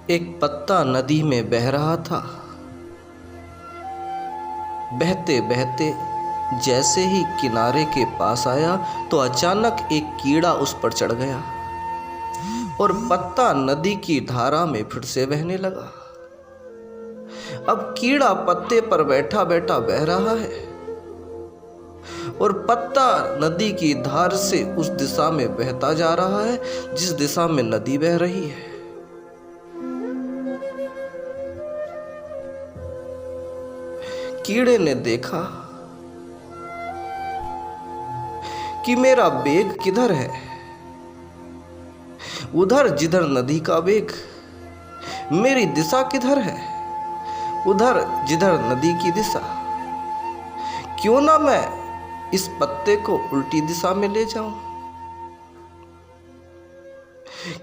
एक पत्ता नदी में बह रहा था। बहते बहते जैसे ही किनारे के पास आया तो अचानक एक कीड़ा उस पर चढ़ गया और पत्ता नदी की धारा में फिर से बहने लगा। अब कीड़ा पत्ते पर बैठा बैठा बह रहा है और पत्ता नदी की धार से उस दिशा में बहता जा रहा है जिस दिशा में नदी बह रही है। कीड़े ने देखा कि मेरा वेग किधर है, उधर जिधर नदी का वेग। मेरी दिशा किधर है, उधर जिधर नदी की दिशा। क्यों ना मैं इस पत्ते को उल्टी दिशा में ले जाऊं,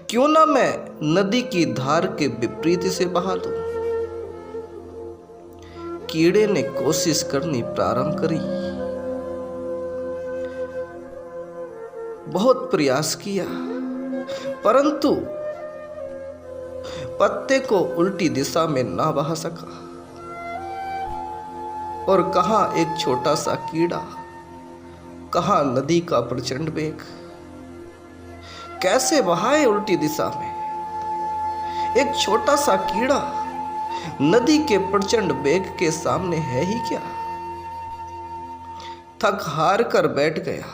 क्यों ना मैं नदी की धार के विपरीत से बहा दूं। कीड़े ने कोशिश करनी प्रारंभ करी, बहुत प्रयास किया, परंतु पत्ते को उल्टी दिशा में ना बहा सका। और कहां एक छोटा सा कीड़ा, कहां नदी का प्रचंड वेग, कैसे बहाए उल्टी दिशा में। एक छोटा सा कीड़ा नदी के प्रचंड वेग के सामने है ही क्या। थक हार कर बैठ गया।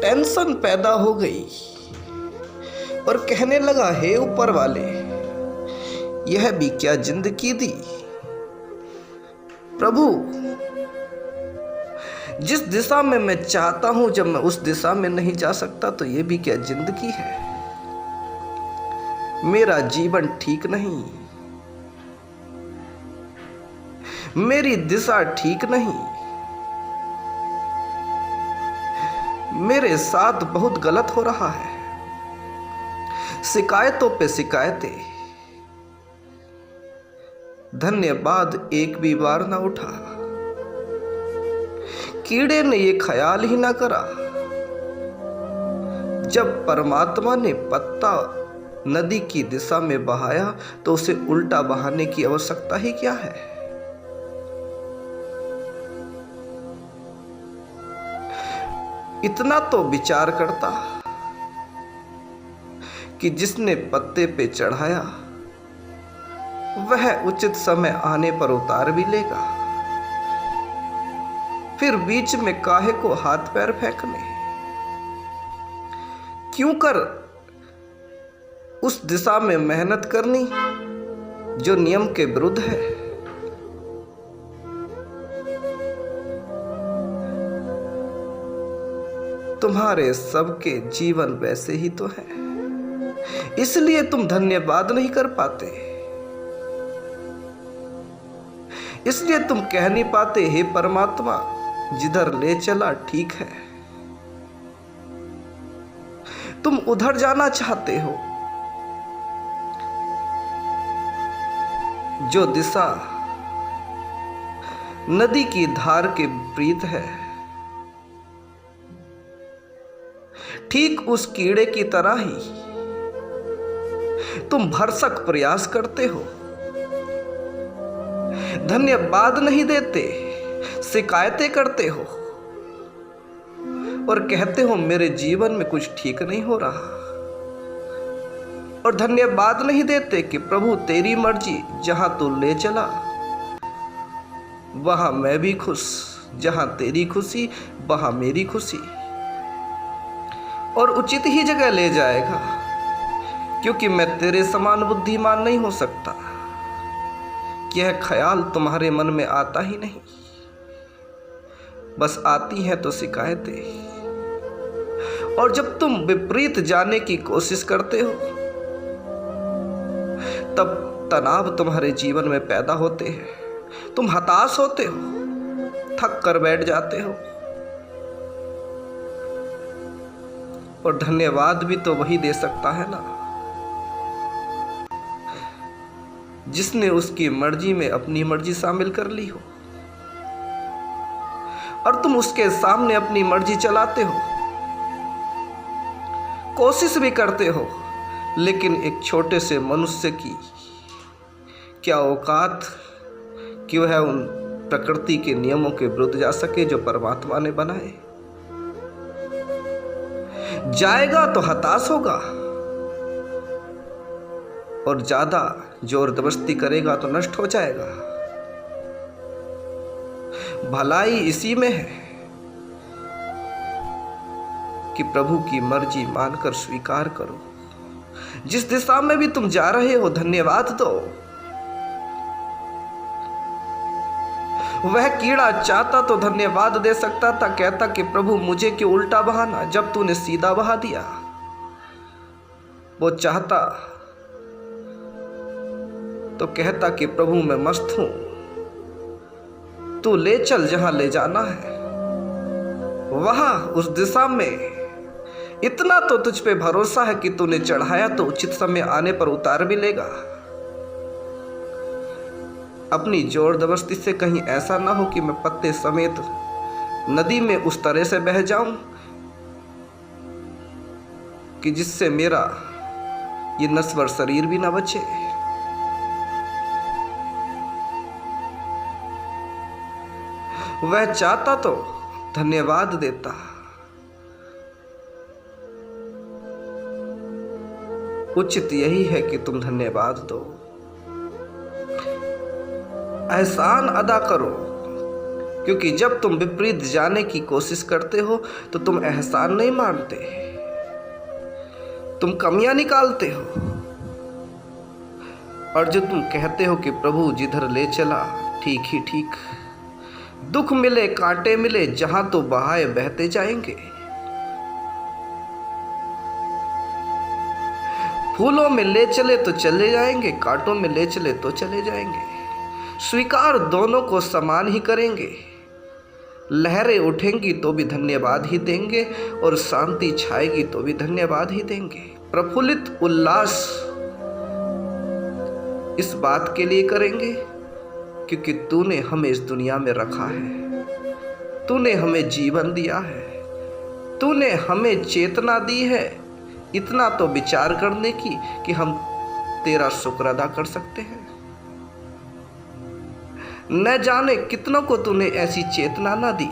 टेंशन पैदा हो गई और कहने लगा, हे ऊपर वाले, यह भी क्या जिंदगी दी। प्रभु, जिस दिशा में मैं चाहता हूं जब मैं उस दिशा में नहीं जा सकता तो यह भी क्या जिंदगी है। मेरा जीवन ठीक नहीं, मेरी दिशा ठीक नहीं, मेरे साथ बहुत गलत हो रहा है। शिकायतों पे शिकायतें, धन्यवाद एक भी बार ना उठा। कीड़े ने यह ख्याल ही ना करा, जब परमात्मा ने पत्ता नदी की दिशा में बहाया तो उसे उल्टा बहाने की आवश्यकता ही क्या है। इतना तो विचार करता कि जिसने पत्ते पे चढ़ाया वह उचित समय आने पर उतार भी लेगा। फिर बीच में काहे को हाथ पैर फेंकने। क्यों कर उस दिशा में मेहनत करनी जो नियम के विरुद्ध है। तुम्हारे सबके जीवन वैसे ही तो है, इसलिए तुम धन्यवाद नहीं कर पाते, इसलिए तुम कह नहीं पाते, हे परमात्मा जिधर ले चला ठीक है। तुम उधर जाना चाहते हो जो दिशा नदी की धार के विपरीत है। ठीक उस कीड़े की तरह ही तुम भरसक प्रयास करते हो, धन्यवाद नहीं देते, शिकायतें करते हो और कहते हो मेरे जीवन में कुछ ठीक नहीं हो रहा। और धन्यवाद नहीं देते कि प्रभु तेरी मर्जी, जहां तू ले चला वहां मैं भी खुश, जहां तेरी खुशी वहां मेरी खुशी। और उचित ही जगह ले जाएगा, क्योंकि मैं तेरे समान बुद्धिमान नहीं हो सकता। यह ख्याल तुम्हारे मन में आता ही नहीं, बस आती है तो शिकायतें। और जब तुम विपरीत जाने की कोशिश करते हो तब तनाव तुम्हारे जीवन में पैदा होते हैं। तुम हताश होते हो, थक कर बैठ जाते हो। और धन्यवाद भी तो वही दे सकता है ना जिसने उसकी मर्जी में अपनी मर्जी शामिल कर ली हो। और तुम उसके सामने अपनी मर्जी चलाते हो, कोशिश भी करते हो, लेकिन एक छोटे से मनुष्य की क्या औकात कि वह उन प्रकृति के नियमों के विरुद्ध जा सके जो परमात्मा ने बनाए। जाएगा तो हताश होगा, और ज्यादा जोर जबरदस्ती करेगा तो नष्ट हो जाएगा। भलाई इसी में है कि प्रभु की मर्जी मानकर स्वीकार करो। जिस दिशा में भी तुम जा रहे हो, धन्यवाद दो। वह कीड़ा चाहता तो धन्यवाद दे सकता था, कहता कि प्रभु मुझे क्यों उल्टा बहाना जब तूने सीधा बहा दिया। वो चाहता तो कहता कि प्रभु मैं मस्त हूं, तू ले चल जहां ले जाना है, वहां उस दिशा में। इतना तो तुझ पे भरोसा है कि तूने चढ़ाया तो उचित समय आने पर उतार भी लेगा। अपनी जोर जबरदस्ती से कहीं ऐसा ना हो कि मैं पत्ते समेत नदी में उस तरह से बह जाऊं कि जिससे मेरा ये नश्वर शरीर भी ना बचे। वह चाहता तो धन्यवाद देता, उचित यही है कि तुम धन्यवाद दो, एहसान अदा करो। क्योंकि जब तुम विपरीत जाने की कोशिश करते हो तो तुम एहसान नहीं मानते, तुम कमियां निकालते हो। और जो तुम कहते हो कि प्रभु जिधर ले चला ठीक ही ठीक, दुख मिले कांटे मिले जहां तो बहाए बहते जाएंगे। फूलों में ले चले तो चले जाएंगे, कांटों में ले चले तो चले जाएंगे। स्वीकार दोनों को समान ही करेंगे। लहरें उठेंगी तो भी धन्यवाद ही देंगे, और शांति छाएगी तो भी धन्यवाद ही देंगे। प्रफुल्लित उल्लास इस बात के लिए करेंगे क्योंकि तूने हमें इस दुनिया में रखा है, तूने हमें जीवन दिया है, तूने हमें चेतना दी है, इतना तो विचार करने की कि हम तेरा शुक्र अदा कर सकते हैं। न जाने कितनों को तूने ऐसी चेतना ना दी,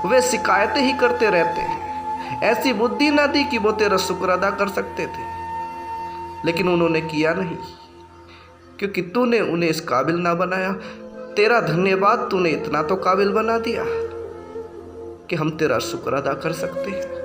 वे शिकायतें ही करते रहते हैं। ऐसी बुद्धि ना दी कि वो तेरा शुक्र अदा कर सकते थे, लेकिन उन्होंने किया नहीं क्योंकि तूने उन्हें इस काबिल ना बनाया। तेरा धन्यवाद, तूने इतना तो काबिल बना दिया कि हम तेरा शुक्र अदा कर सकते हैं।